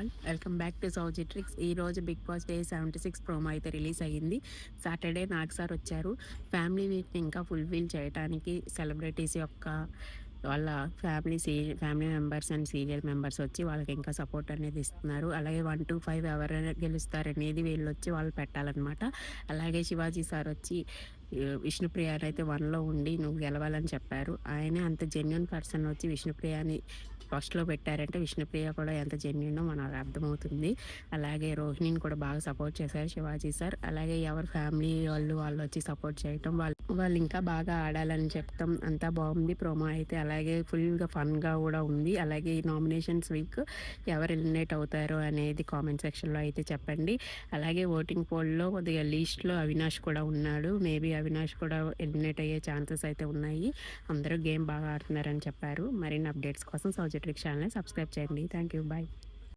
All welcome back to Sowji tricks. ఈరోజు big boss day 76 promo అయితే release అయ్యింది. Saturday Nag sir వచ్చారు. ఫ్యామిలీ వీక్ని ఇంకా ఫుల్ఫిల్ చేయడానికి సెలబ్రిటీస్ యొక్క వాళ్ళ family members and serial members వచ్చి వాళ్ళకి ఇంకా సపోర్ట్ అనేది ఇస్తున్నారు. అలాగే 1-5 ఎవరైనా గెలుస్తారనేది వీళ్ళు వచ్చి వాళ్ళు పెట్టాలన్నమాట. అలాగే శివాజీ సార్ వచ్చి విష్ణుప్రియని అయితే 1లో ఉండి నువ్వు గెలవాలని చెప్పారు. ఆయనే అంత జెన్యున్ పర్సన్ వచ్చి విష్ణుప్రియని ఫస్ట్‌లో పెట్టారంటే విష్ణుప్రియ కూడా ఎంత జెన్యూనో మనకు అర్థమవుతుంది. అలాగే రోహిణిని కూడా బాగా సపోర్ట్ చేశారు శివాజీ సార్. అలాగే ఎవరి ఫ్యామిలీ వాళ్ళొచ్చి సపోర్ట్ చేయటం, వాళ్ళు ఇంకా బాగా ఆడాలని చెప్తాం. అంతా బాగుంది ప్రోమో అయితే. అలాగే ఫుల్‌గా ఫన్‌గా కూడా ఉంది. అలాగే ఈ నామినేషన్స్ వీక్ ఎవరు ఎలిమినేట్ అవుతారో అనేది కామెంట్ సెక్షన్‌లో అయితే చెప్పండి. అలాగే ఓటింగ్ పోల్‌లో కొద్దిగా లీస్ట్‌లో అవినాష్ కూడా ఉన్నాడు. మేబీ అవినాష్ కూడా ఎలిమినేట్ అయ్యే ఛాన్సెస్ అయితే ఉన్నాయి. అందరూ గేమ్ బాగా ఆడుతున్నారని చెప్పారు. మరిన్ని అప్డేట్స్ కోసం సౌజీ ట్రిక్స్ ఛానల్‌ని సబ్స్క్రైబ్ చేయండి. Thank you. బాయ్.